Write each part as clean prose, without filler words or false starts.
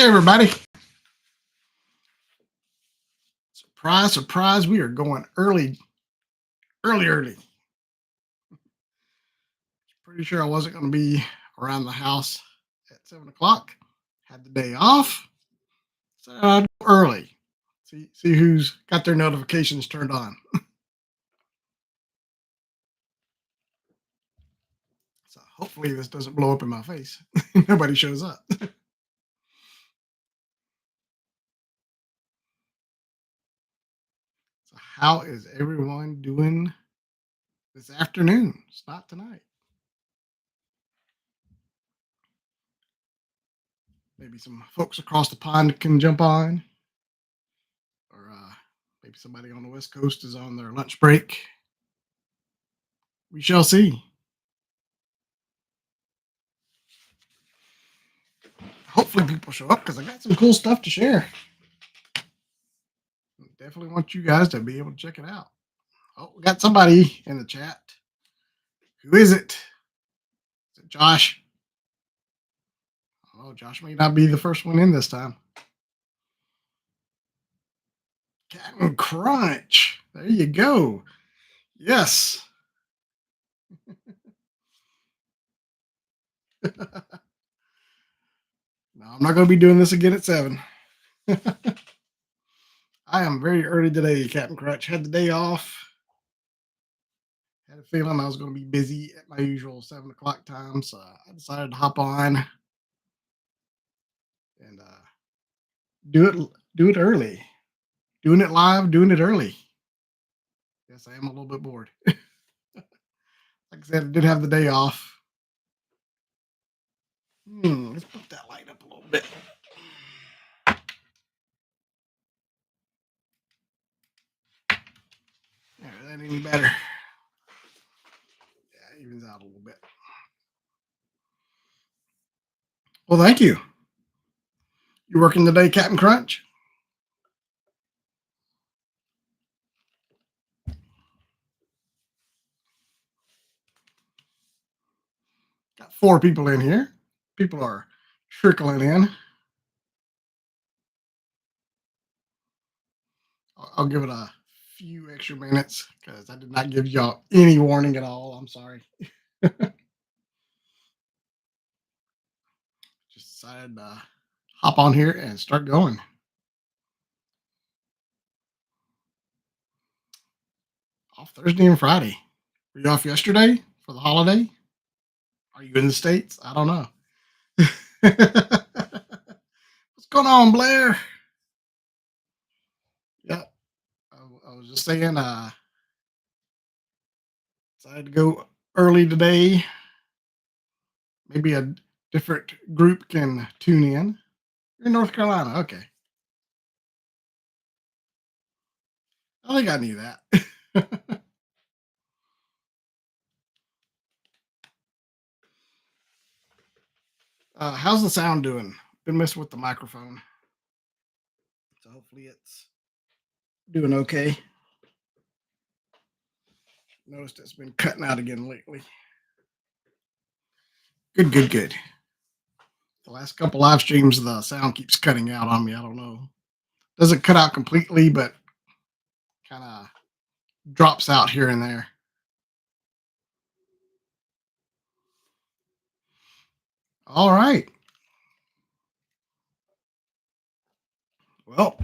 Hey, everybody. Surprise, surprise. We are going early, early, early. Pretty sure I wasn't going to be around the house at 7 o'clock. Had the day off. So I'd go early. See who's got their notifications turned on. So hopefully this doesn't blow up in my face. Nobody shows up. So how is everyone doing this afternoon? It's not tonight. Maybe some folks across the pond can jump on, or maybe somebody on the West Coast is on their lunch break. We shall see. Hopefully people show up because I got some cool stuff to share. Definitely want you guys to be able to check it out. Oh, we got somebody in the chat. Who is it? Is it Josh? Oh, Josh may not be the first one in this time. Captain Crunch. There you go. Yes. No, I'm not going to be doing this again at 7. I am very early today, Captain Crunch. Had the day off. Had a feeling I was going to be busy at my usual 7 o'clock time, so I decided to hop on and do it early. Doing it live, doing it early. Yes, I am a little bit bored. Like I said, I did have the day off. Let's put that light up a little bit. Yeah, that any better? Yeah, evens out a little bit. Well, thank you. You working today, Captain Crunch? Got 4 people in here. People are trickling in. I'll give it a few extra minutes because I did not give y'all any warning at all. I'm sorry. Just decided to hop on here and start going. Off Thursday and Friday. Were you off yesterday for the holiday? Are you in the States? I don't know. What's going on, Blair? Yeah, I was just saying, decided to go early today. Maybe a different group can tune in. You're in North Carolina. Okay. I think I knew that. How's the sound doing? Been messing with the microphone. So hopefully it's doing okay. Noticed it's been cutting out again lately. Good, good, good. The last couple live streams, the sound keeps cutting out on me. I don't know. Doesn't cut out completely, but kind of drops out here and there. All right. Well,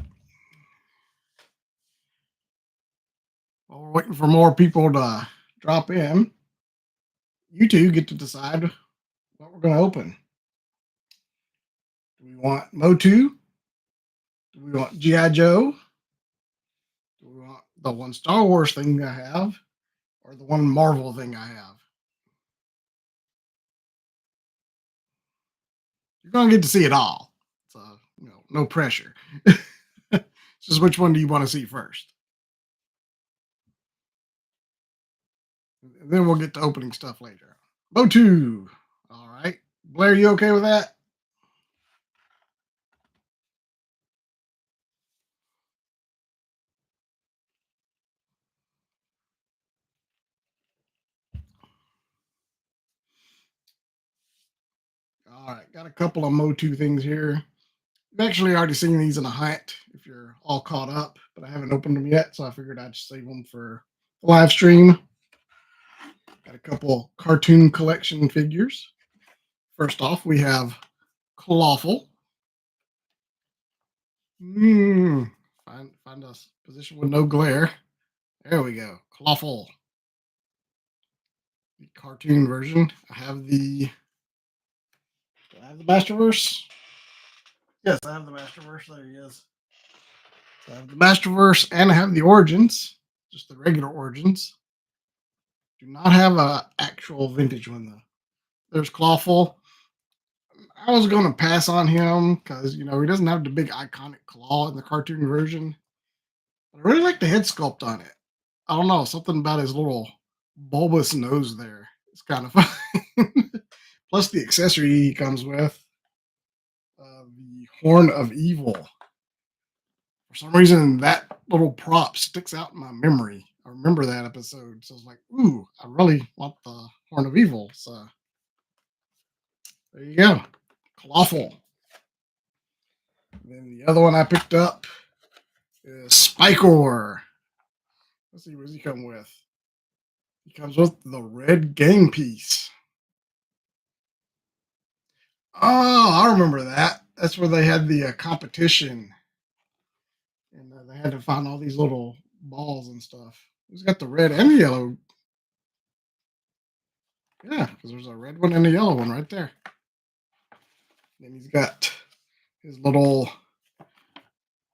while we're waiting for more people to drop in, you two get to decide what we're going to open. Do we want Motu? Do we want G.I. Joe? Do we want the one Star Wars thing I have? Or the one Marvel thing I have? You're going to get to see it all. So, no pressure. Just which one do you want to see first? And then we'll get to opening stuff later. Motu. All right. Blair, you okay with that? All right. Got a couple of Motu things here. I've actually already seen these in a hunt if you're all caught up, but I haven't opened them yet, so I figured I'd just save them for the live stream. Got a couple cartoon collection figures. First off, we have Clawful. Find a position with no glare. There we go. Clawful. The cartoon version. Do I have the Masterverse? Yes, I have the Masterverse. There he is. So I have the Masterverse and I have the Origins, just the regular Origins. Do not have a actual vintage one though. There's Clawful. I was going to pass on him because he doesn't have the big iconic claw in the cartoon version. But I really like the head sculpt on it. I don't know, something about his little bulbous nose there. It's kind of fun. Plus the accessory he comes with, the Horn of Evil. For some reason, that little prop sticks out in my memory. I remember that episode, so I was like, "Ooh, I really want the Horn of Evil." So there you go, Clawful. Then the other one I picked up is Spikor. Let's see, what does he come with? He comes with the red game piece. Oh, I remember that. That's where they had the competition, and they had to find all these little balls and stuff. He's got the red and the yellow. Yeah, because there's a red one and a yellow one right there. Then he's got his little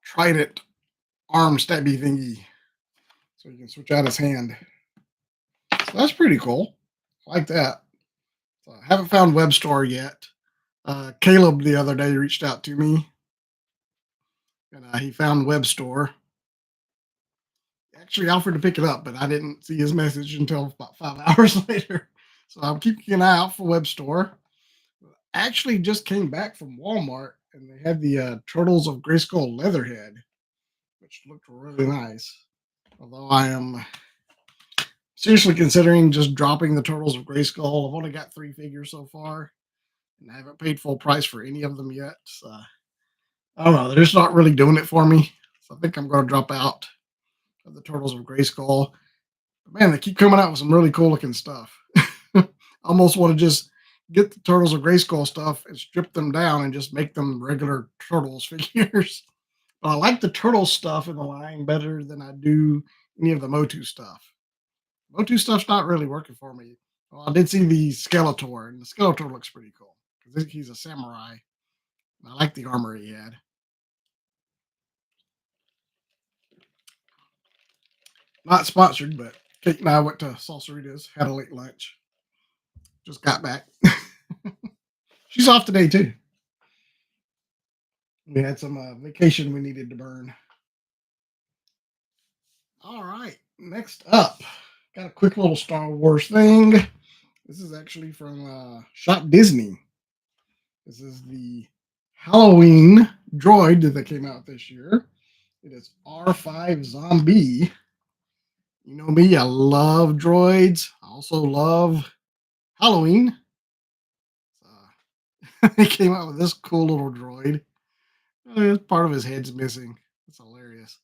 trident arm stabby thingy, so you can switch out his hand. So that's pretty cool. I like that. So I haven't found Web Store yet. Caleb the other day reached out to me, and he found Web Store. He actually offered to pick it up, but I didn't see his message until about 5 hours later. So I'm keeping an eye out for Web Store. Actually, just came back from Walmart, and they had the Turtles of Grayskull Leatherhead, which looked really nice. Although I am seriously considering just dropping the Turtles of Grayskull. I've only got 3 figures so far, and I haven't paid full price for any of them yet. So I don't know. They're just not really doing it for me. So I think I'm going to drop out of the Turtles of Grayskull. But man, they keep coming out with some really cool looking stuff. I almost want to just get the Turtles of Grayskull stuff and strip them down and just make them regular Turtles figures. But I like the Turtle stuff in the line better than I do any of the Motu stuff. Motu stuff's not really working for me. Well, I did see the Skeletor, and the Skeletor looks pretty cool because he's a samurai. I like the armor he had. Not sponsored, but Kate and I went to Salsaritas, had a late lunch. Just got back. She's off today too. We had some vacation we needed to burn. All right, next up, got a quick little Star Wars thing. This is actually from Shop Disney. This is the Halloween droid that came out this year. It is R5 Zombie. You know me, I love droids. I also love Halloween. He came out with this cool little droid. Part of his head's missing. It's hilarious.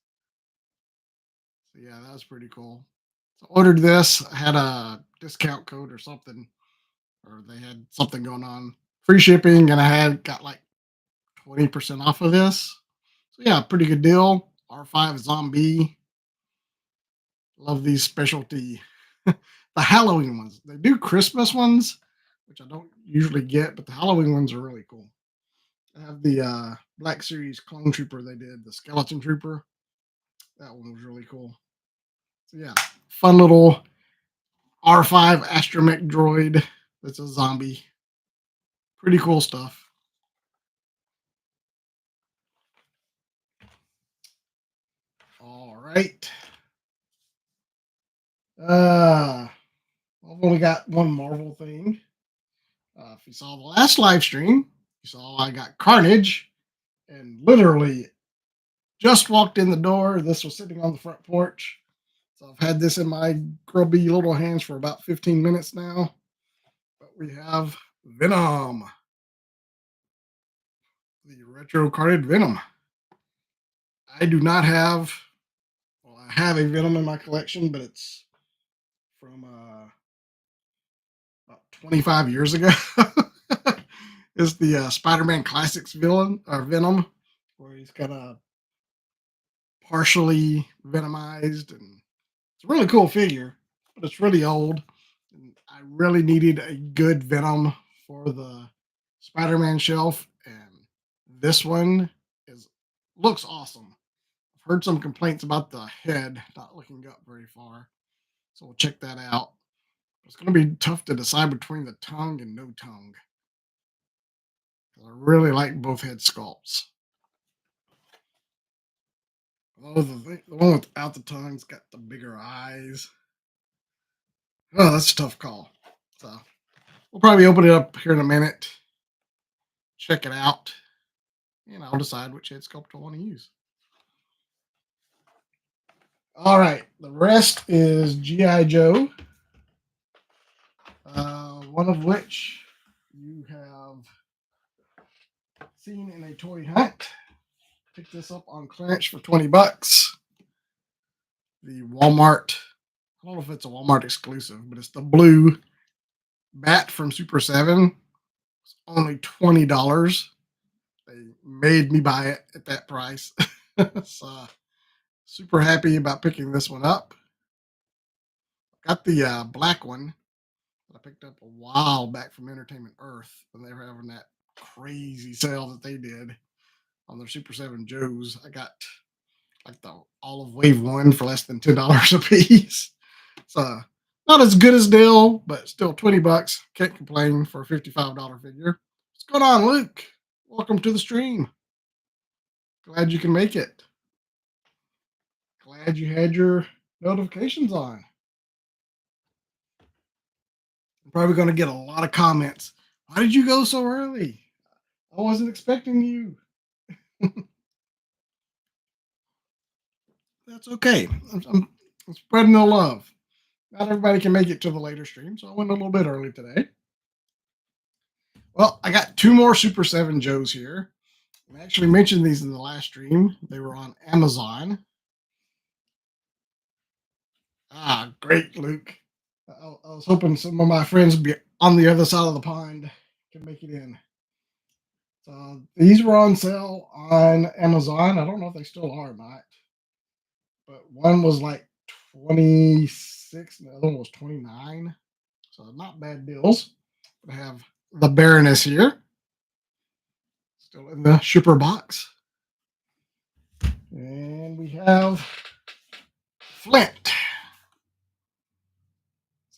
So yeah, that was pretty cool. So I ordered this. I had a discount code or something, or they had something going on. Free shipping, and I had got like 20% off of this. So yeah, pretty good deal. R5 Zombie. Love these specialty, the Halloween ones. They do Christmas ones, which I don't usually get, but the Halloween ones are really cool. I have the Black Series Clone Trooper they did, the Skeleton Trooper. That one was really cool. So yeah, fun little R5 astromech droid that's a zombie. Pretty cool stuff. All right. I've only got one Marvel thing. If you saw the last live stream, you saw I got Carnage, and literally just walked in the door. This was sitting on the front porch. So I've had this in my grubby little hands for about 15 minutes now. But we have Venom, the retro carded Venom. I do not have, well, I have a Venom in my collection, but it's from about 25 years ago. It's the Spider-Man Classics villain or Venom, where he's kind of partially venomized, and it's a really cool figure, but it's really old. And I really needed a good Venom for the Spider-Man shelf, and this one is looks awesome. I've heard some complaints about the head not looking up very far, so we'll check that out. It's going to be tough to decide between the tongue and no tongue. I really like both head sculpts. Oh, the one without the tongue's got the bigger eyes. Oh, that's a tough call. So we'll probably open it up here in a minute, check it out, and I'll decide which head sculpt I want to use. All right, the rest is G.I. Joe, one of which you have seen in a toy hunt. Picked this up on clearance for $20. The Walmart, I don't know if it's a Walmart exclusive, but it's the blue bat from Super 7. It's only $20. They made me buy it at that price. So super happy about picking this one up. Got the black one that I picked up a while back from Entertainment Earth when they were having that crazy sale that they did on their Super 7 Joes. I got like the Olive Wave one for less than $10 a piece. So not as good as Dale, but still $20. Can't complain for a $55 figure. What's going on, Luke? Welcome to the stream. Glad you can make it. Glad you had your notifications on. I'm probably going to get a lot of comments. Why did you go so early? I wasn't expecting you. That's okay. I'm spreading the love. Not everybody can make it to the later stream, so I went a little bit early today. Well, I got two more Super 7 Joes here. I actually mentioned these in the last stream. They were on Amazon. Ah, great, Luke. I was hoping some of my friends would be on the other side of the pond can make it in. So these were on sale on Amazon. I don't know if they still are or not. But one was like 26 and the other one was 29. So not bad deals. I have the Baroness here. Still in the shipper box. And we have Flint.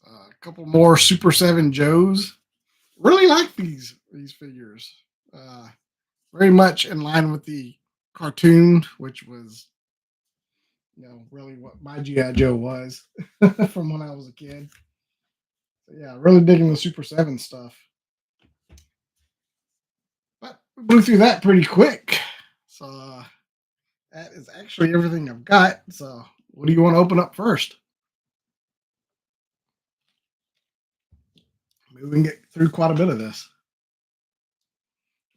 A couple more Super 7 Joes. Really like these figures. Very much in line with the cartoon, which was, really what my G.I. Joe was from when I was a kid. So yeah, really digging the Super 7 stuff. But we blew through that pretty quick. So that is actually everything I've got. So what do you want to open up first? Maybe we can get through quite a bit of this.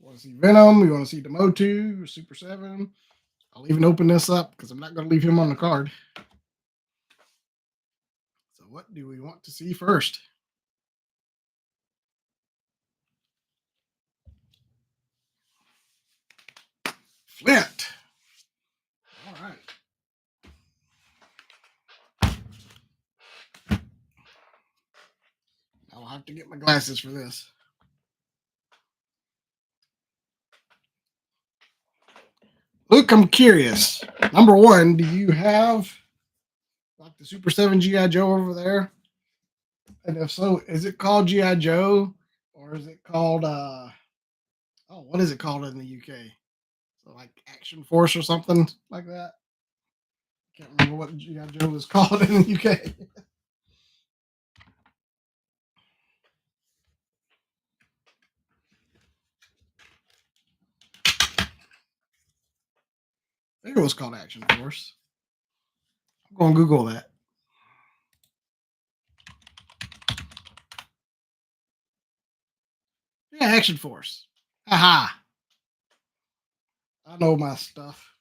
You want to see Venom? You want to see Demotu, Super 7? I'll even open this up because I'm not going to leave him on the card. So what do we want to see first? Flint. All right. I'll have to get my glasses for this. Luke, I'm curious. Number one, do you have like the Super 7 G.I. Joe over there? And if so, is it called G.I. Joe or is it called what is it called in the UK? So like Action Force or something like that? Can't remember what G.I. Joe was called in the UK. I think it was called Action Force. I'm going to Google that. Yeah, Action Force. Aha. I know my stuff.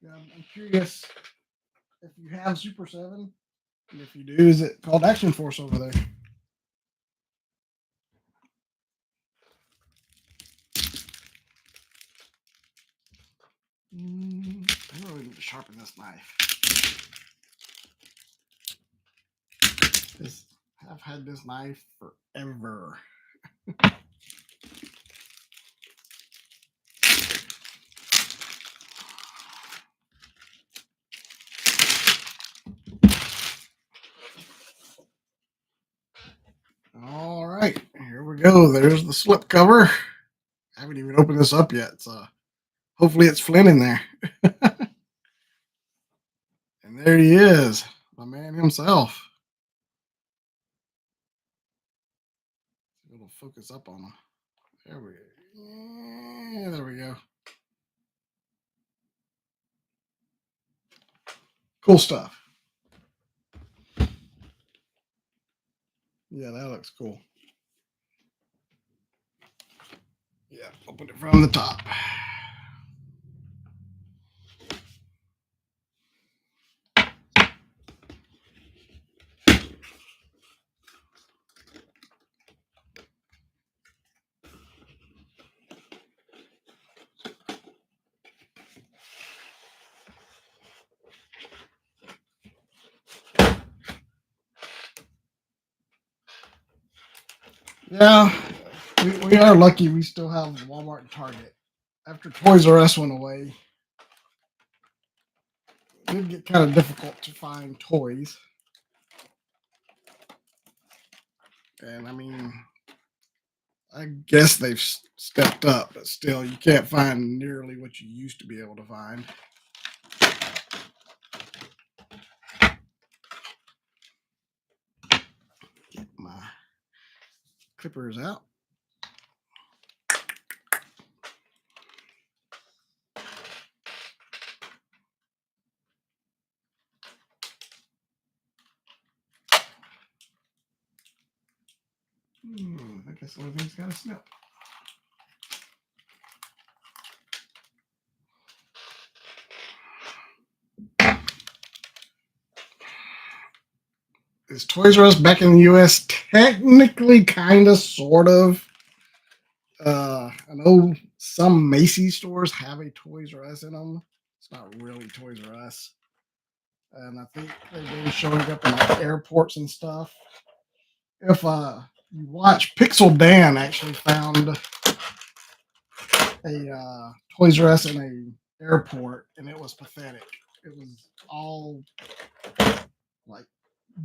Yeah, I'm curious if you have Super 7. And if you do, is it called Action Force over there? I really need to sharpen this knife. I've had this knife forever. All right, here we go. There's the slip cover. I haven't even opened this up yet, so hopefully it's Flynn in there. And there he is, my man himself. It'll focus up on him. There we go. Yeah, there we go. Cool stuff. Yeah, that looks cool. Yeah, open it from the top. Yeah, we are lucky we still have Walmart and Target. After Toys R Us went away, it did get kind of difficult to find toys. And I mean, I guess they've stepped up, but still, you can't find nearly what you used to be able to find. Get my clippers out. I guess the only thing's got a snip. Is Toys R Us back in the U.S.? Technically, kind of, sort of. I know some Macy's stores have a Toys R Us in them. It's not really Toys R Us. And I think they've been showing up in like airports and stuff. If you watch, Pixel Dan actually found a Toys R Us in a airport, and it was pathetic. It was all like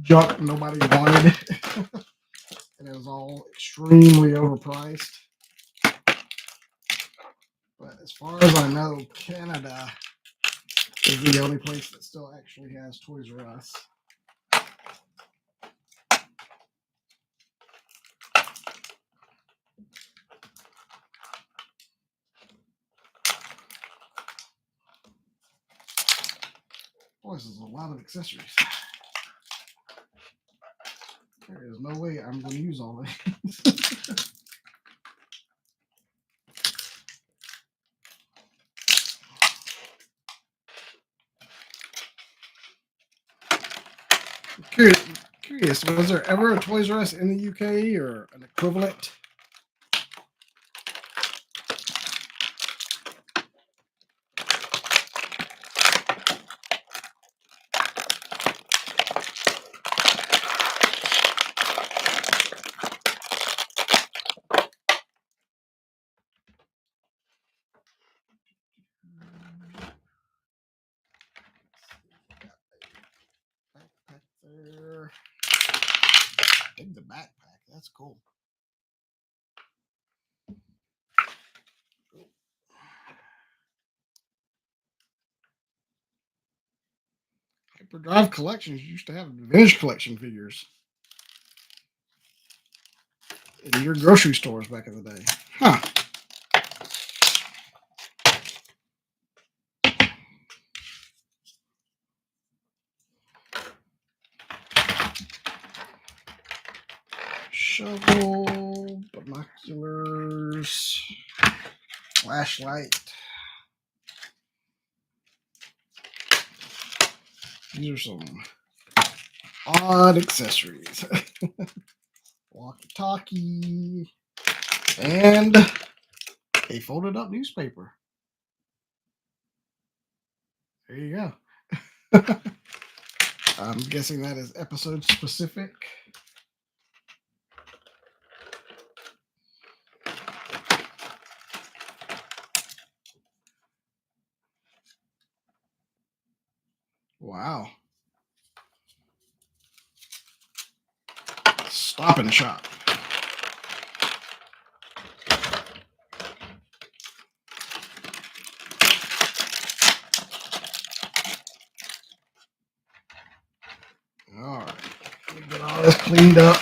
junk nobody wanted, and it was all extremely overpriced. But as far as I know, Canada is the only place that still actually has Toys R Us. Boy, this is a lot of accessories. There is no way I'm going to use all these. Curious, was there ever a Toys R Us in the UK or an equivalent? Backpack there. Dig the backpack. That's cool. Hyperdrive Collections used to have vintage collection figures in your grocery stores back in the day. Huh. shovel, binoculars, flashlight. These are some odd accessories. Walkie-talkie and a folded up newspaper. There you go. I'm guessing that is episode specific. Wow. Stop and Shop. All right. Let me get all this cleaned up.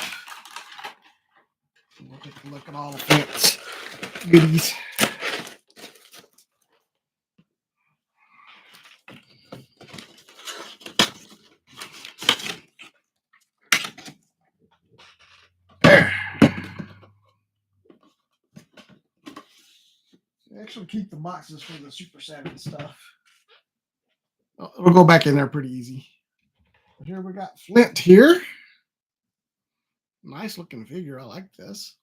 We'll take a look at all the fence goodies. There. I actually keep the boxes for the Super Savvy stuff. We'll go back in there pretty easy. But here we got Flint here. Nice looking figure. I like this.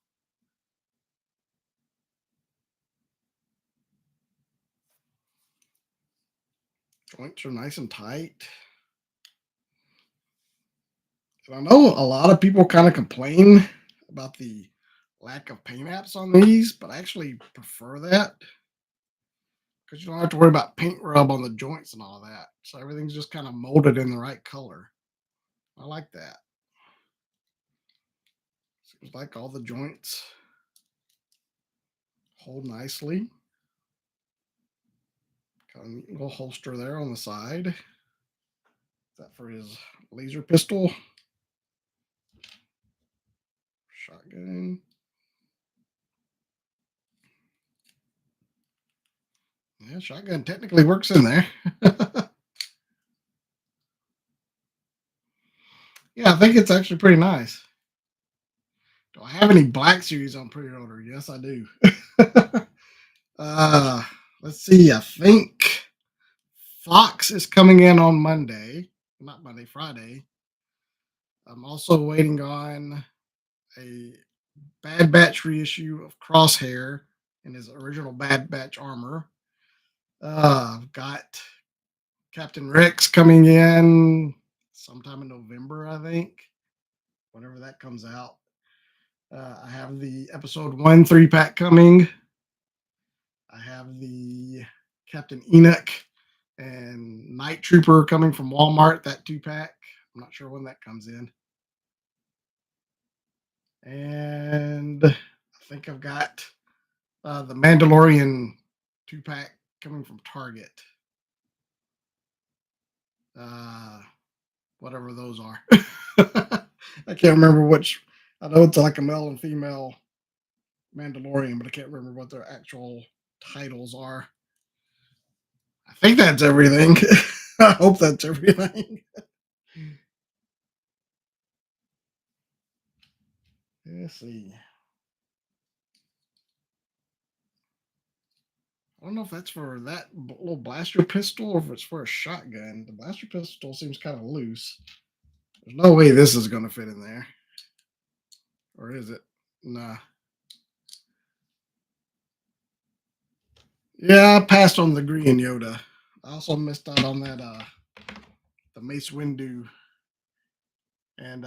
Joints are nice and tight. And I know a lot of people kind of complain about the lack of paint apps on these, but I actually prefer that because you don't have to worry about paint rub on the joints and all that. So everything's just kind of molded in the right color. I like that. Seems like all the joints hold nicely. Got a neat little holster there on the side. Is that for his laser pistol? Shotgun. Yeah, shotgun technically works in there. Yeah, I think it's actually pretty nice. Do I have any Black Series on pre-order? Yes, I do. uh, let's see. I think Fox is coming in on Monday. Not Monday, Friday. I'm also waiting on a Bad Batch reissue of Crosshair in his original Bad Batch armor. I've got Captain Rex coming in sometime in November, I think, whenever that comes out. I have the episode 1 3-pack coming. I have the Captain Enoch and Night Trooper coming from Walmart, that 2-pack. I'm not sure when that comes in. And I think I've got the Mandalorian 2-pack coming from Target. Whatever those are. I can't remember which. I know it's like a male and female Mandalorian, but I can't remember what their actual titles are. I think that's everything. I hope that's everything. Let's see. I don't know if that's for that little blaster pistol or if it's for a shotgun. The blaster pistol seems kind of loose. There's no way this is going to fit in there. Or is it? Nah. Yeah, I passed on the green Yoda. I also missed out on that the Mace Windu and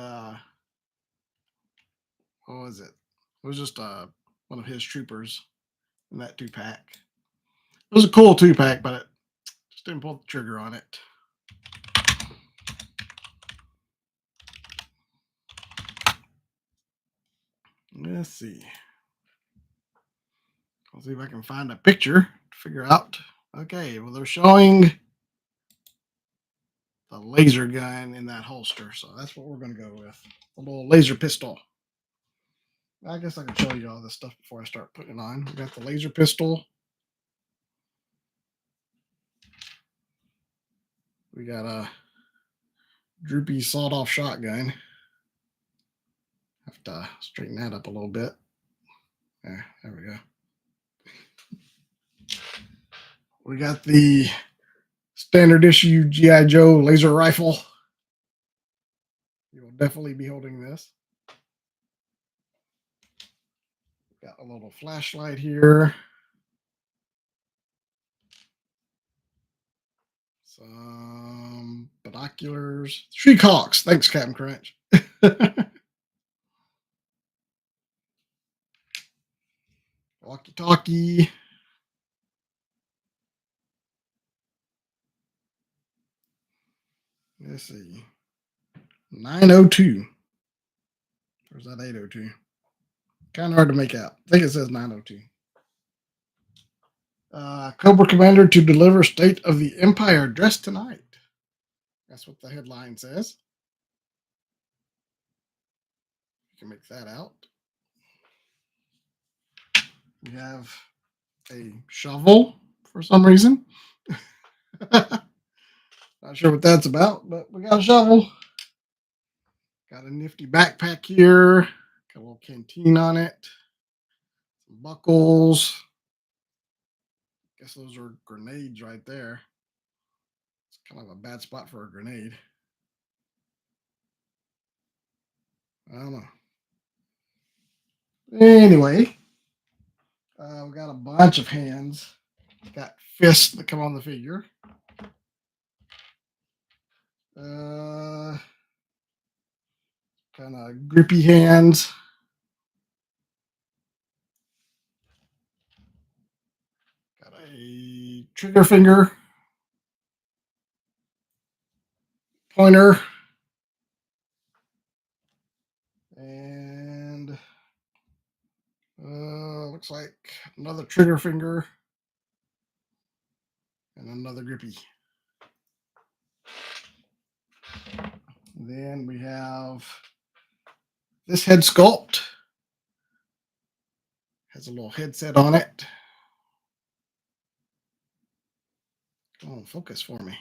what was it? It was just one of his troopers in that 2-pack. It was a cool 2-pack, but it just didn't pull the trigger on it. Let's see. I'll see if I can find a picture to figure out. Okay, well, they're showing the laser gun in that holster, so that's what we're going to go with. A little laser pistol. I guess I can show you all this stuff before I start putting it on. We got the laser pistol. We got a droopy sawed-off shotgun. Have to straighten that up a little bit. There we go. We got the standard issue G.I. Joe laser rifle. You will definitely be holding this. Got a little flashlight here. Some binoculars. Shriek Hawks. Thanks, Captain Crunch. Walkie-talkie. Let's see. 902. Or is that 802? Kind of hard to make out. I think it says 902. Cobra Commander to deliver State of the Empire address tonight. That's what the headline says. You can make that out. We have a shovel for some reason. Not sure what that's about, but we got a shovel. Got a nifty backpack here. Got a little canteen on it. Some buckles. Guess those are grenades right there. It's kind of a bad spot for a grenade. I don't know. Anyway, we got a bunch of hands. Got fists that come on the figure. Kind of grippy hands. Got a trigger finger. Pointer. And looks like another trigger finger. And another grippy. Then we have this head sculpt. Has a little headset on it. Come on, focus for me.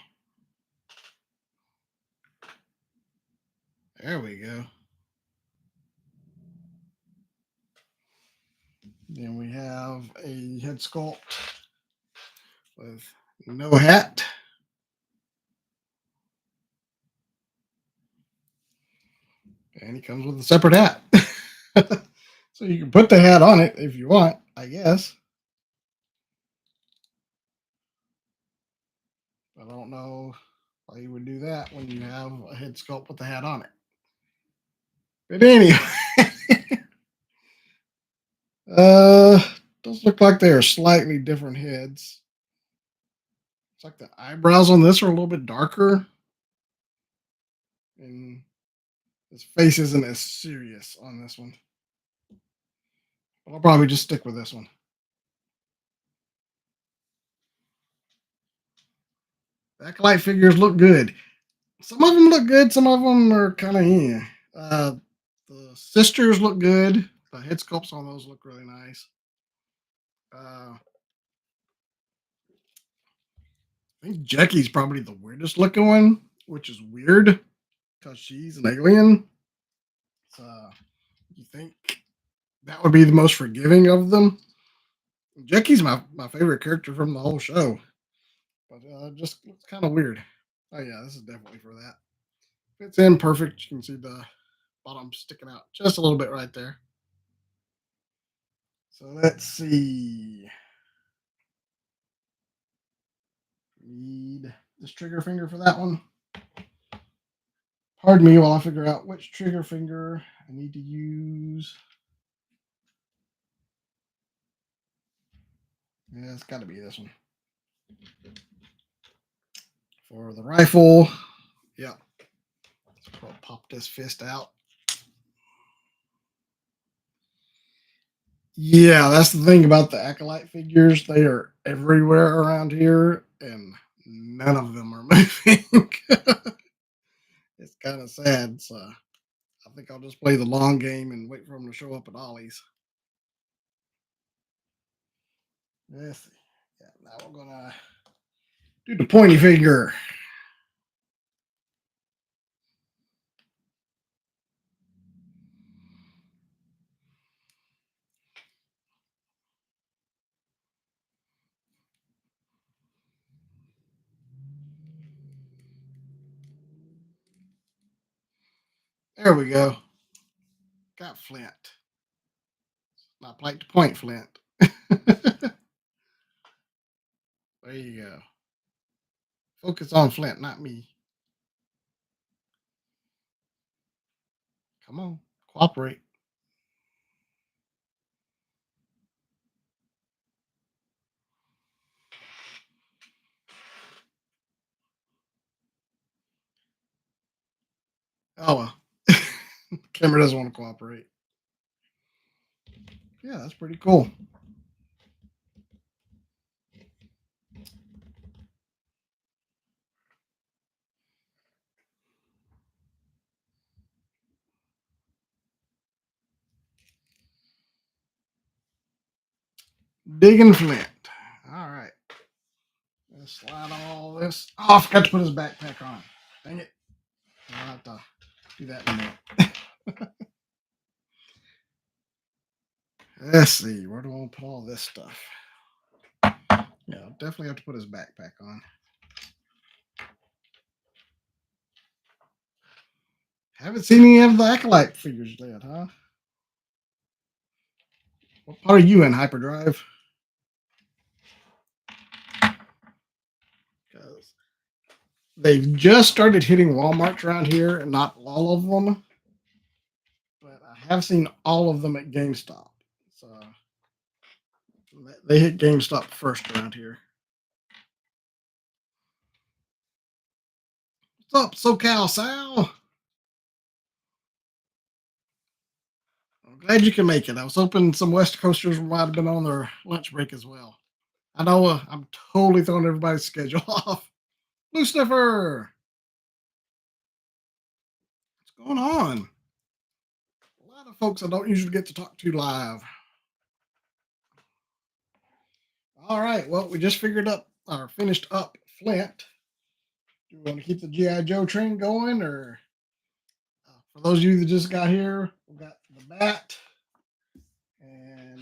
There we go. Then we have a head sculpt with no hat. And he comes with a separate hat. So you can put the hat on it if you want, I guess. I don't know why you would do that when you have a head sculpt with the hat on it. But anyway, does look like they are slightly different heads. It's like the eyebrows on this are a little bit darker. And his face isn't as serious on this one. But I'll probably just stick with this one. Acolyte figures look good. Some of them look good. Some of them are kind of the sisters look good. The head sculpts on those look really nice. I think Jackie's probably the weirdest looking one, which is weird because she's an alien. So you think that would be the most forgiving of them? Jackie's my favorite character from the whole show, but just looks kind of weird. Oh yeah, this is definitely for that. Fits in perfect. You can see the bottom sticking out just a little bit right there. So let's see. Need this trigger finger for that one. Pardon me while I figure out which trigger finger I need to use. Yeah, it's got to be this one. For the rifle, yeah. I'll pop this fist out. Yeah, that's the thing about the Acolyte figures. They are everywhere around here, and none of them are moving. It's kind of sad. So I think I'll just play the long game and wait for them to show up at Ollie's. Let's see. Yeah, now we're gonna do the pointy finger. There we go. Got flint. Not like to point flint. There you go. Focus on flint, not me. Come on, cooperate. Oh well. Camera doesn't want to cooperate. Yeah, that's pretty cool. Digging flint. All right. Let's slide all this. Oh, I forgot to put his backpack on. Dang it. I'll have to do that in a minute. Let's see. Where do I want to put all this stuff? Yeah, I'll definitely have to put his backpack on. Haven't seen any of the Acolyte figures yet, huh? What part are you in, Hyperdrive? Because they've just started hitting Walmarts around here, and not all of them, but I have seen all of them at GameStop. So they hit GameStop first around here. What's up, SoCal Sal? I'm glad you can make it. I was hoping some West Coasters might have been on their lunch break as well. I know I'm totally throwing everybody's schedule off. Blue Sniffer, what's going on? A lot of folks I don't usually get to talk to live. All right, well, we just figured up or finished up Flint. Do you want to keep the GI Joe train going, or for those of you that just got here, we got the Bat and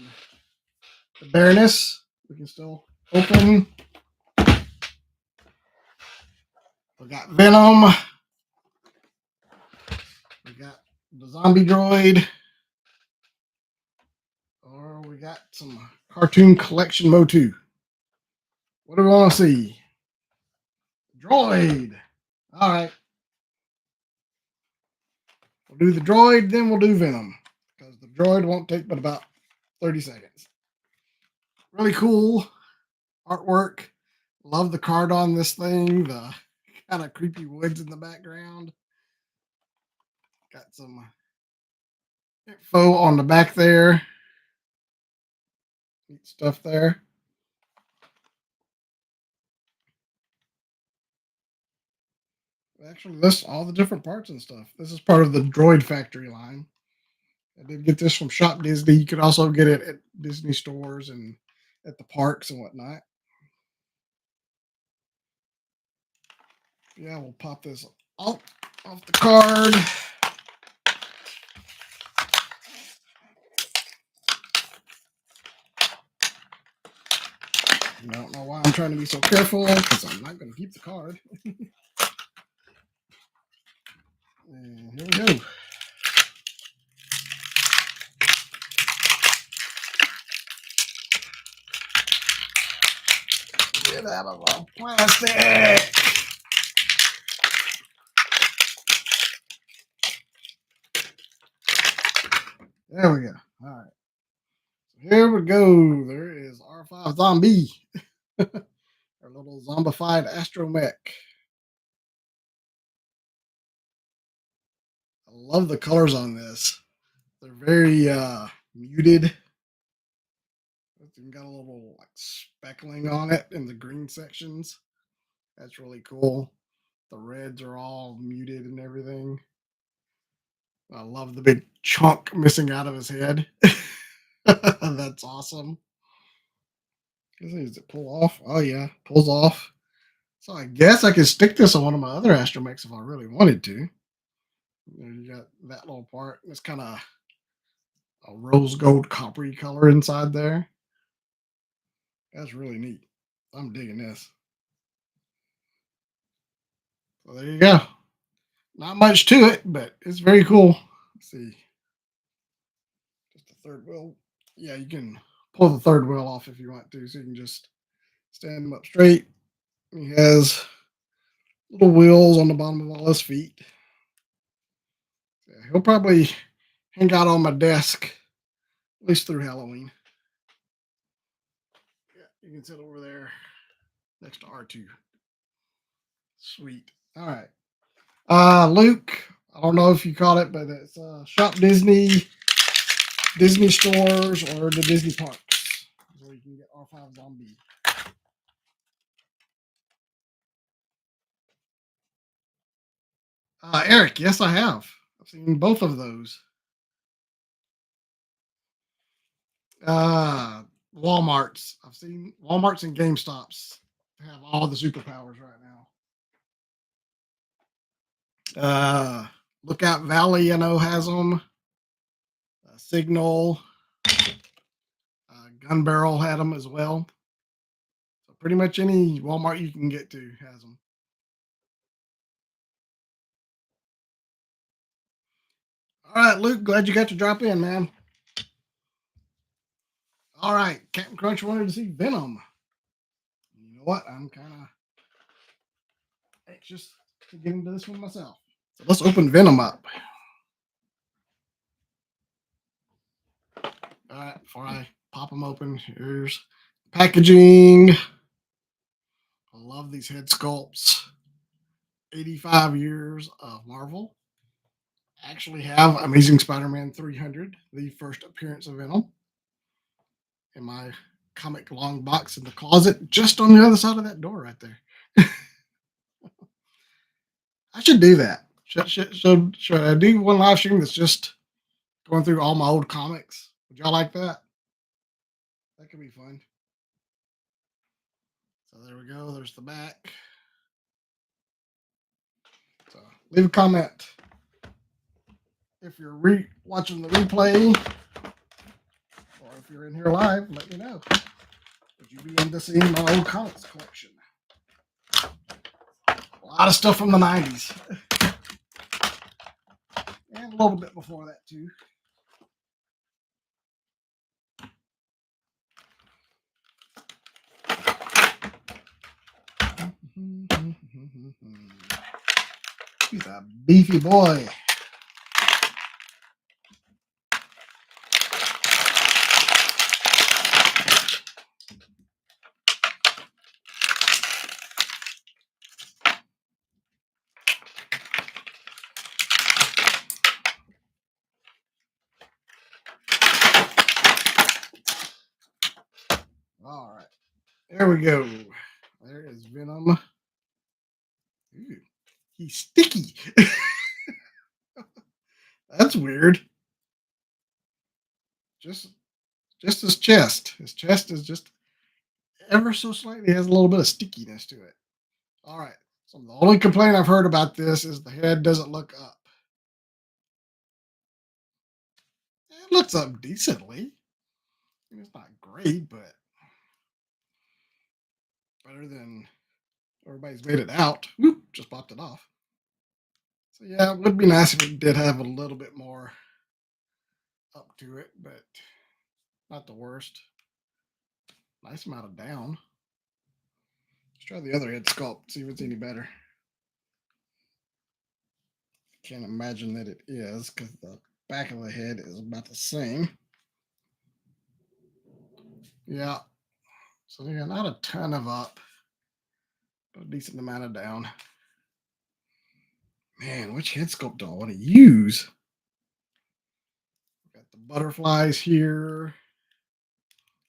the Baroness. We can still open. We got Venom. We got the Zombie Droid. Or we got some Cartoon Collection Motu. What do we want to see? Droid. All right. We'll do the droid, then we'll do Venom. Because the droid won't take but about 30 seconds. Really cool artwork. Love the card on this thing. The kind of creepy woods in the background. Got some info on the back there. Neat stuff there. Actually lists all the different parts and stuff. This is part of the Droid Factory line. I did get this from Shop Disney. You could also get it at Disney stores and at the parks and whatnot. Yeah, we'll pop this off the card. I don't know why I'm trying to be so careful because I'm not going to keep the card. And here we go. Get out of the plastic. There we go. All right. So here we go. There is R5 Zombie. Our little zombified astromech. I love the colors on this. They're very muted. It's got a little like speckling on it in the green sections. That's really cool. The reds are all muted and everything. I love the big chunk missing out of his head. That's awesome. Does it pull off? Oh yeah, pulls off. So I guess I could stick this on one of my other astromechs if I really wanted to. You got that little part. It's kind of a rose gold coppery color inside there. That's really neat. I'm digging this. So there you go. Not much to it, but it's very cool. Let's see, just the third wheel. Yeah, you can pull the third wheel off if you want to, so you can just stand him up straight. He has little wheels on the bottom of all his feet. Yeah, he'll probably hang out on my desk at least through Halloween. Yeah, you can sit over there next to R2. Sweet. All right. Luke, I don't know if you caught it, but it's Shop Disney, Disney stores, or the Disney parks where you can get R5 Zombie. Eric, yes, I have. I've seen both of those. Uh, Walmart's. I've seen Walmart's and GameStops have all the superpowers right now. Lookout Valley, I know, has them. Signal, Gun Barrel had them as well. So pretty much any Walmart you can get to has them. All right, Luke, glad you got to drop in, man. All right, Captain Crunch wanted to see Venom. You know what? I'm kind of anxious to get into this one myself. So let's open Venom up. All right, before I pop them open, here's packaging. I love these head sculpts. 85 years of Marvel. Actually have Amazing Spider-Man 300, the first appearance of Venom, in my comic long box in the closet, just on the other side of that door right there. I should do that. Should I do one live stream that's just going through all my old comics? Would y'all like that? That could be fun. So there we go. There's the back. So leave a comment if you're watching the replay, or if you're in here live. Let me know. Would you be into seeing my old comics collection? A lot of stuff from the 90s. And a little bit before that, too. He's a beefy boy. All right. There we go. There is Venom. Ooh, he's sticky. That's weird. Just his chest. His chest is just ever so slightly has a little bit of stickiness to it. All right. So the only complaint I've heard about this is the head doesn't look up. It looks up decently. I mean, it's not great, but better than everybody's made it out. Whoop, just popped it off. So yeah, it would be nice if it did have a little bit more up to it, but not the worst. Nice amount of down. Let's try the other head sculpt, see if it's any better. Can't imagine that it is, because the back of the head is about the same. Yeah. So yeah, not a ton of up, but a decent amount of down. Man, which head sculpt do I want to use? Got the butterflies here.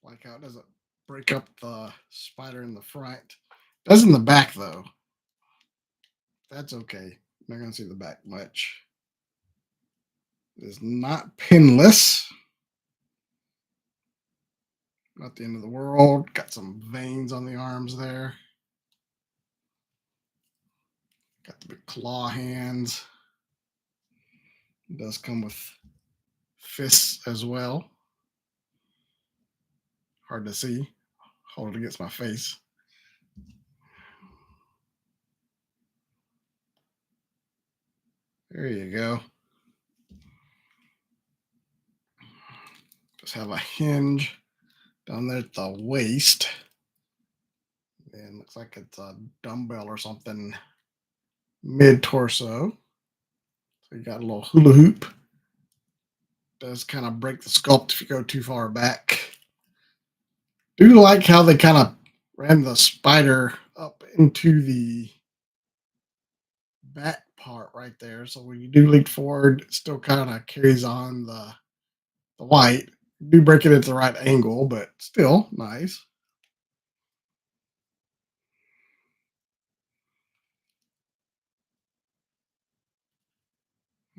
Like how it doesn't break up the spider in the front. Does in the back though. That's okay. I'm not gonna see the back much. It is not pinless. Not the end of the world. Got some veins on the arms there. Got the big claw hands. It does come with fists as well. Hard to see. Hold it against my face. There you go. Just have a hinge down there at the waist. And looks like it's a dumbbell or something mid torso. So you got a little hula hoop. Does kind of break the sculpt if you go too far back. Do like how they kind of ran the spider up into the back part right there. So when you do lean forward, it still kind of carries on the white. You do break it at the right angle, but still nice.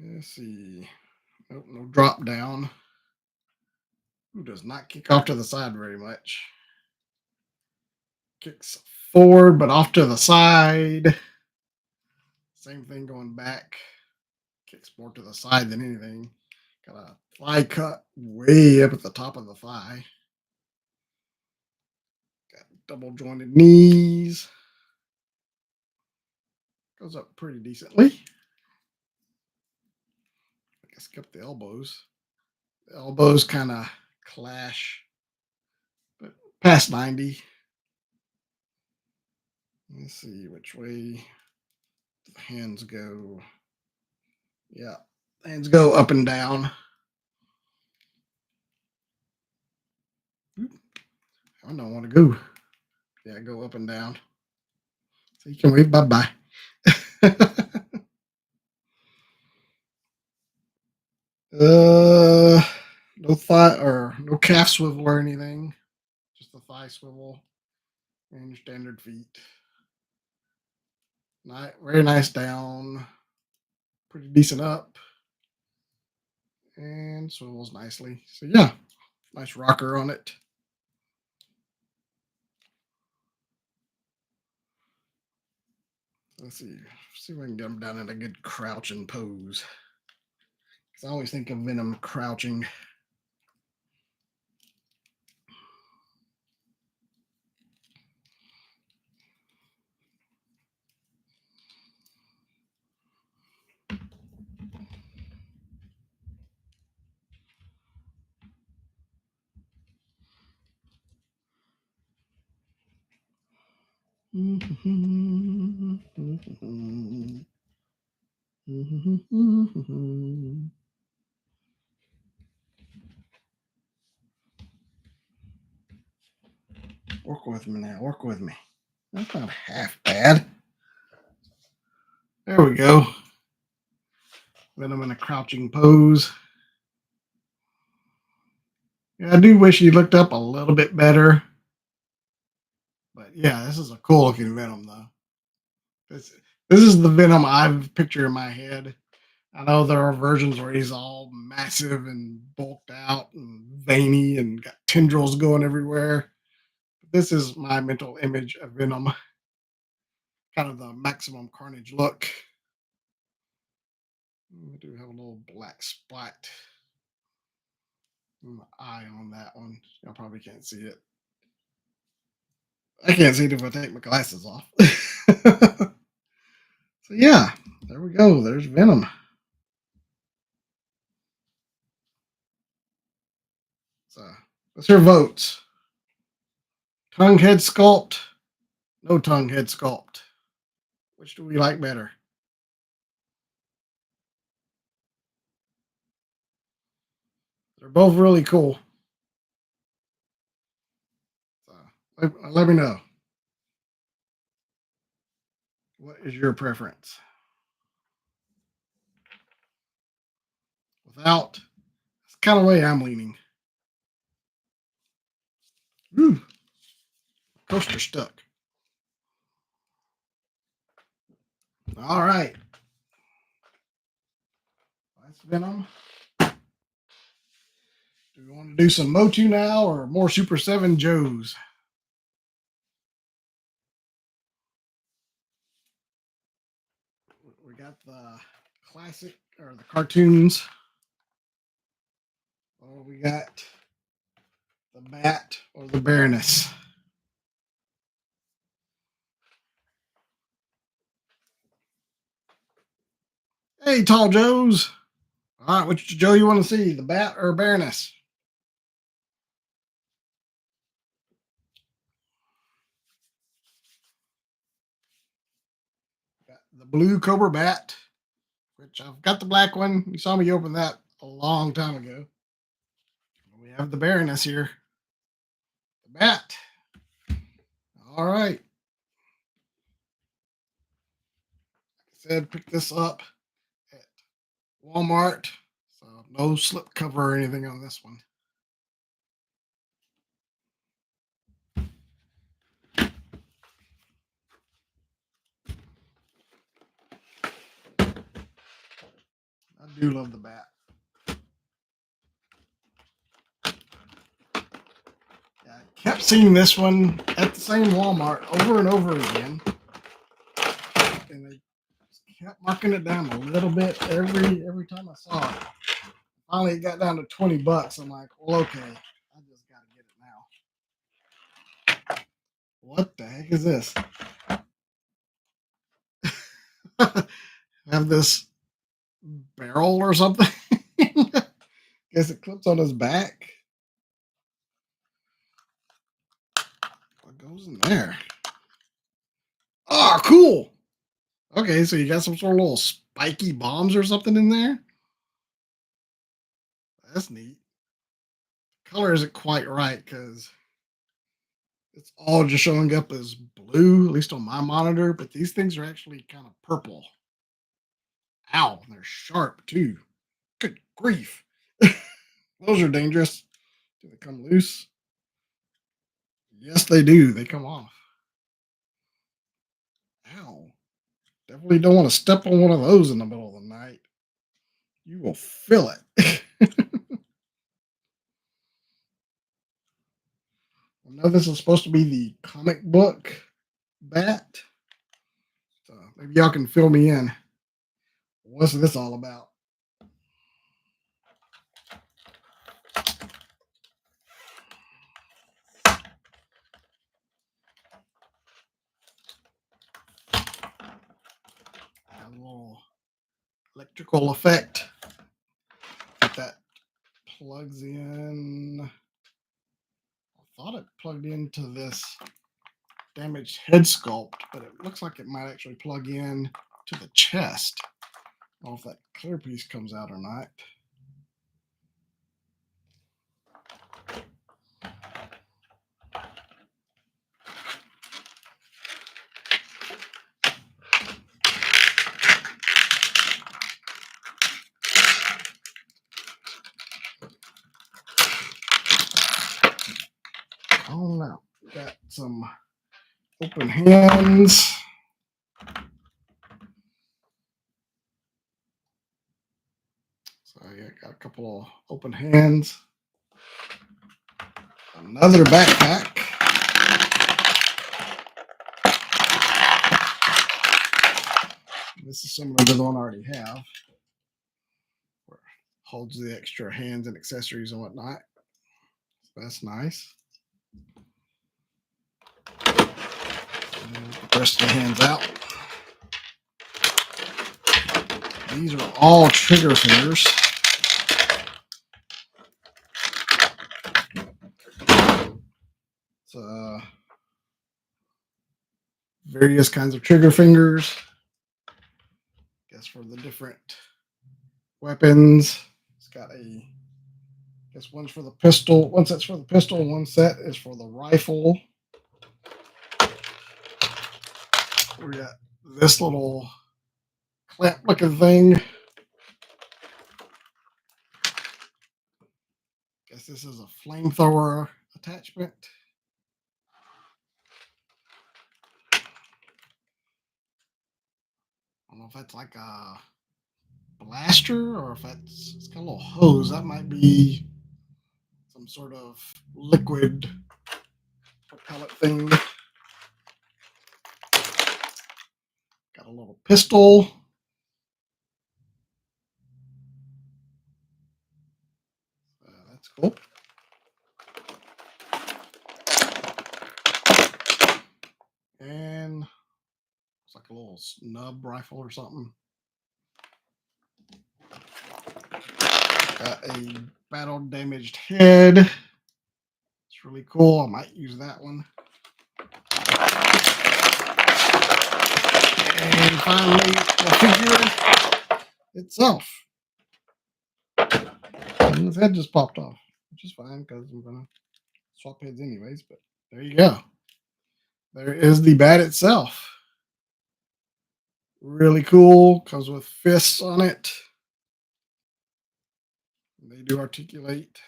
Let's see. Nope, no drop down. Who does not kick off to the side very much. Kicks forward, but off to the side. Same thing going back. Kicks more to the side than anything. Got a thigh cut way up at the top of the thigh. Got double jointed knees. Goes up pretty decently. I guess skip the elbows. The elbows kind of clash, but past 90. Let's see which way the hands go. Yeah, hands go up and down. I don't want to go. Yeah, go up and down. So you can wave bye bye. No thigh or no calf swivel or anything. Just the thigh swivel and your standard feet. Very nice down. Pretty decent up. And swivels nicely. So yeah, nice rocker on it. Let's see if I can get him down in a good crouching pose. Because I always think of Venom crouching. Work with me now. Work with me. That's not half bad. There we go. Venom in a crouching pose. Yeah, I do wish he looked up a little bit better. But yeah, this is a cool looking Venom though. This is the Venom I've pictured in my head. I know there are versions where he's all massive and bulked out and veiny and got tendrils going everywhere. This is my mental image of Venom, kind of the maximum carnage look. We do have a little black spot in the eye on that one. Y'all probably can't see it. I can't see it if I take my glasses off. So yeah, there we go. There's Venom. So let's hear votes. Tongue head sculpt, no tongue head sculpt. Which do we like better? They're both really cool. So let me know. What is your preference? Without, that's kind of way I'm leaning. Ooh, coaster stuck. All right. That's Venom. Do we want to do some Motu now or more Super 7 Joes? We got the classic or the cartoons. Oh, we got the Bat or the Baroness. Hey, Tall Joes. All right, which Joe you want to see, the Bat or Baroness? Got the blue Cobra Bat, which I've got the black one. You saw me open that a long time ago. We have the Baroness here. The Bat. All right. Like I said, pick this up at Walmart. So no slip cover or anything on this one. I do love the Bat. Yeah, I kept seeing this one at the same Walmart over and over again. And they kept marking it down a little bit every time I saw it. Finally, it got down to $20. I'm like, well, okay, I just got to get it now. What the heck is this? Have this barrel or something? Guess it clips on his back. What goes in there? Oh, cool. Okay, so you got some sort of little spiky bombs or something in there? That's neat. Color isn't quite right because it's all just showing up as blue, at least on my monitor, but these things are actually kind of purple. Ow, they're sharp too. Good grief. Those are dangerous. Do they come loose? Yes, they do. They come off. Ow. Definitely don't want to step on one of those in the middle of the night. You will feel it. I know this is supposed to be the comic book Bat. So maybe y'all can fill me in. What's this all about? Got a little electrical effect that plugs in. I thought it plugged into this damaged head sculpt, but it looks like it might actually plug in to the chest. I don't know if that clear piece comes out or not. Oh no, got some open hands. So yeah, got a couple of open hands. Another backpack. This is similar to the one I already have. Where it holds the extra hands and accessories and whatnot. So that's nice. And the rest of the hands out. These are all trigger fingers. So various kinds of trigger fingers. Guess for the different weapons. It's got a, guess one's for the pistol. One set's for the pistol. One set is for the rifle. We got this little clamp looking thing. Guess this is a flamethrower attachment. I don't know if that's like a blaster or if it's got a little hose. That might be some sort of liquid propellant thing. Got a little pistol. That's cool. And it's like a little snub rifle or something. Got a battle damaged head. It's really cool. I might use that one. And finally, the figure itself. And his head just popped off, which is fine because I'm going to swap heads anyways. But there you go. There is the bat itself. Really cool. Comes with fists on it. They do articulate.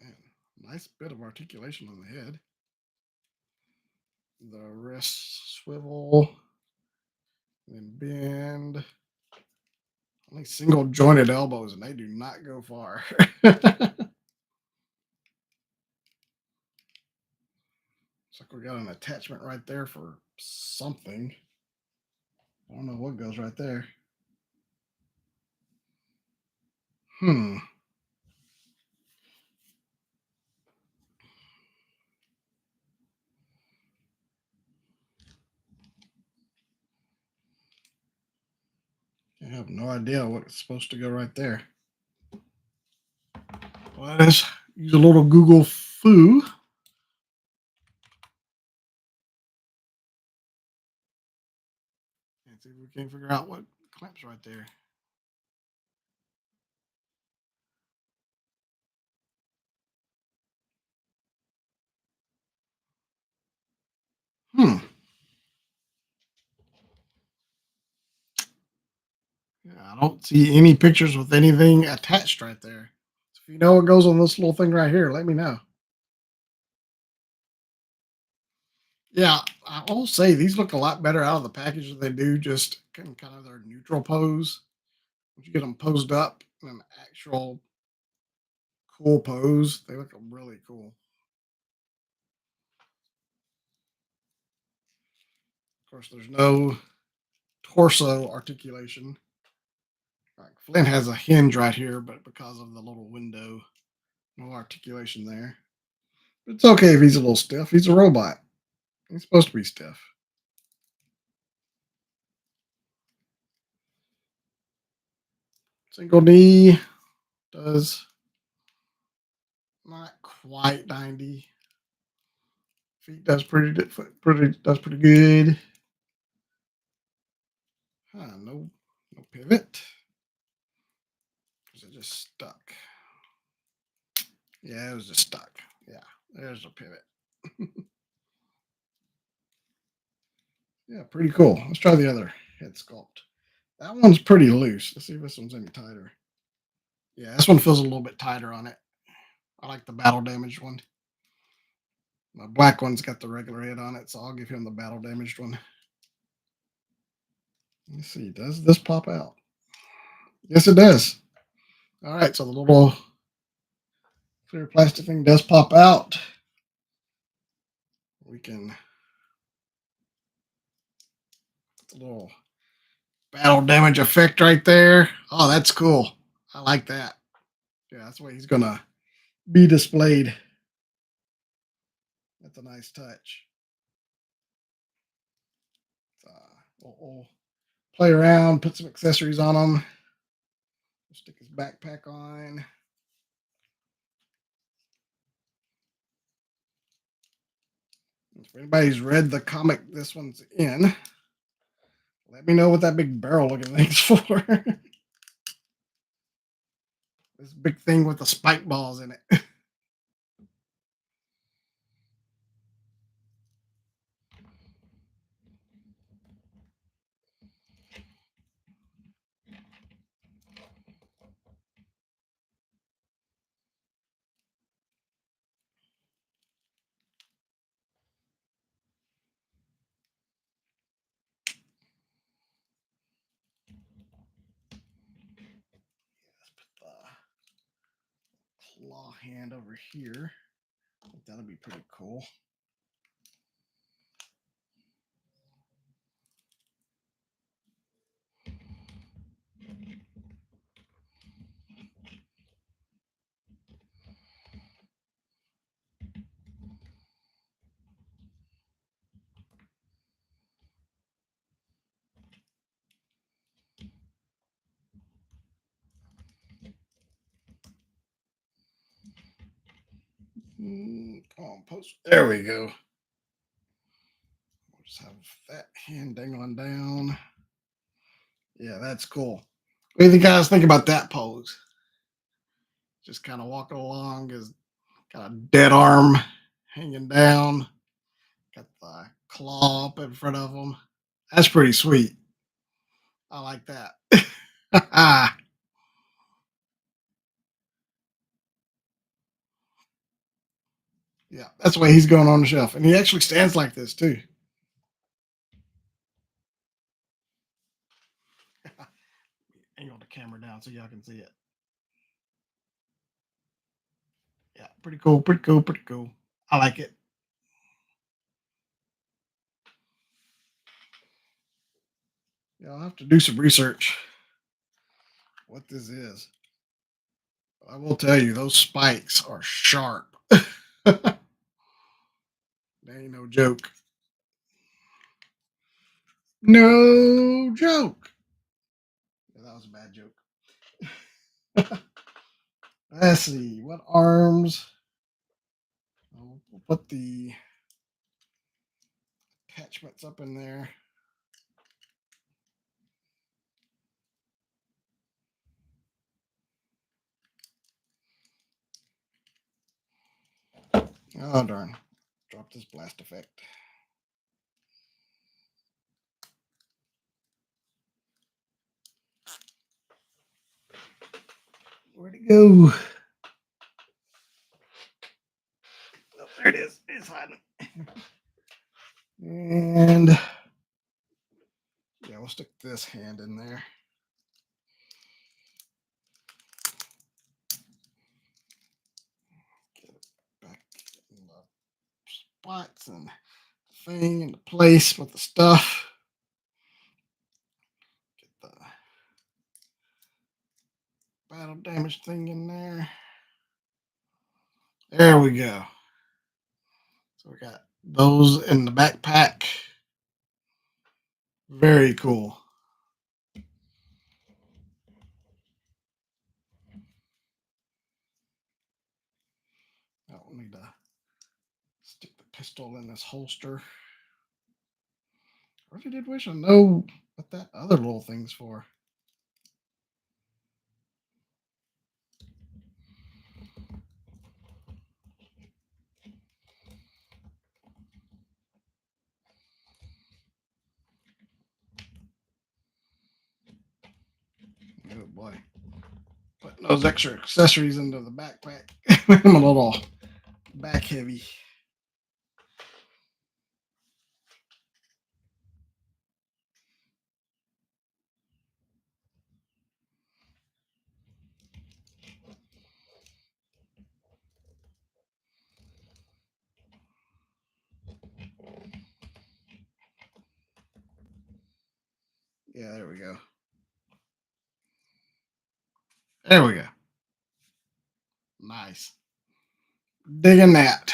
Man, nice bit of articulation on the head. The wrists swivel and bend. Only single jointed elbows, and they do not go far. Looks like we got an attachment right there for something. I don't know what goes right there. Hmm. I have no idea what's supposed to go right there. Let us use a little Google foo. And see if we can figure out what clamps right there. Hmm. Yeah, I don't see any pictures with anything attached right there. So if you know what goes on this little thing right here, let me know. Yeah, I will say these look a lot better out of the package than they do just kind of their neutral pose. Once you get them posed up in an actual cool pose, they look really cool. Of course, there's no torso articulation. Like Flynn has a hinge right here, but because of the little window, no articulation there. But it's okay if he's a little stiff. He's a robot. He's supposed to be stiff. Single knee does not quite 90. Feet does pretty good. No pivot. Is it just stuck? Yeah, it was just stuck. Yeah, there's a pivot. Yeah, pretty cool. Let's try the other head sculpt. That one's pretty loose. Let's see if this one's any tighter. Yeah, this one feels a little bit tighter on it. I like the battle damaged one. My black one's got the regular head on it, so I'll give him the battle damaged one. Let's see, does this pop out? Yes, it does. All right, so the little clear plastic thing does pop out. We can put the little battle damage effect right there. Oh, that's cool. I like that. Yeah, that's why he's gonna be displayed. That's a nice touch. We'll play around, put some accessories on him. Stick his backpack on. If anybody's read the comic this one's in, let me know what that big barrel looking thing's for. This big thing with the spike balls in it. Let's put the claw hand over here. I think that'll be pretty cool. Come on, post. There we go. We'll just have that hand dangling down. Yeah, that's cool. What do you guys think about that pose? Just kind of walking along, is got a dead arm hanging down, got the claw up in front of him. That's pretty sweet. I like that. Yeah, that's why he's going on the shelf. And he actually stands like this too. Angle the camera down so y'all can see it. Yeah, pretty cool, pretty cool, pretty cool. I like it. Yeah, I'll have to do some research what this is. But I will tell you, those spikes are sharp. They ain't no joke. No joke. Yeah, that was a bad joke. Let's see, what arms? We'll put the attachments up in there. Oh, darn. Drop this blast effect. Where'd it go? Oh, there it is. It's hiding. And yeah, we'll stick this hand in there. Get it back in the spots and thing into place with the stuff. Get the battle damage thing in there. There we go. So we got those in the backpack. Very cool. I don't need to stick the pistol in this holster. I really did wish I know what that other little thing's for. Oh boy. Putting those extra accessories into the backpack. I'm a little back heavy. Yeah, there we go. There we go. Nice. Digging that.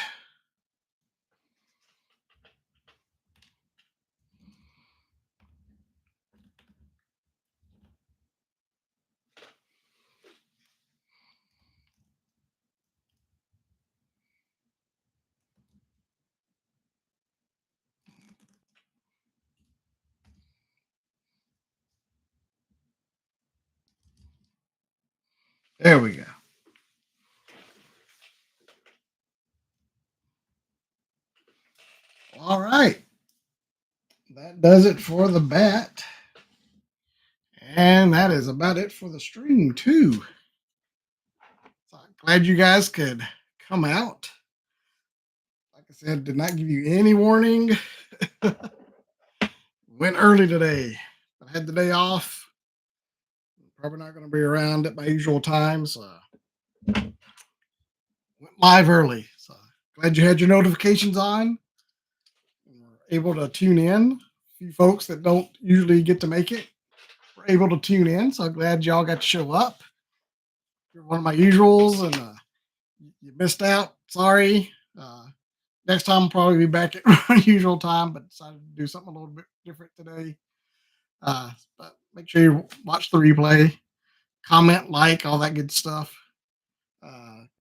There we go. All right. That does it for the bat. And that is about it for the stream, too. So I'm glad you guys could come out. Like I said, did not give you any warning. Went early today. I had the day off. Probably not going to be around at my usual time. So went live early. So glad you had your notifications on. And were able to tune in. A few folks that don't usually get to make it were able to tune in. So I'm glad y'all got to show up. You're one of my usuals and you missed out. Sorry. Next time I'll probably be back at my usual time, but decided to do something a little bit different today. But make sure you watch the replay, comment, like, all that good stuff.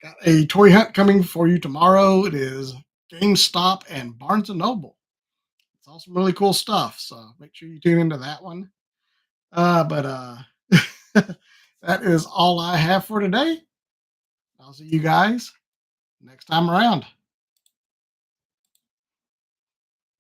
Got a toy hunt coming for you tomorrow. It is GameStop and Barnes and Noble. It's all some really cool stuff. So make sure you tune into that one. But that is all I have for today. I'll see you guys next time around.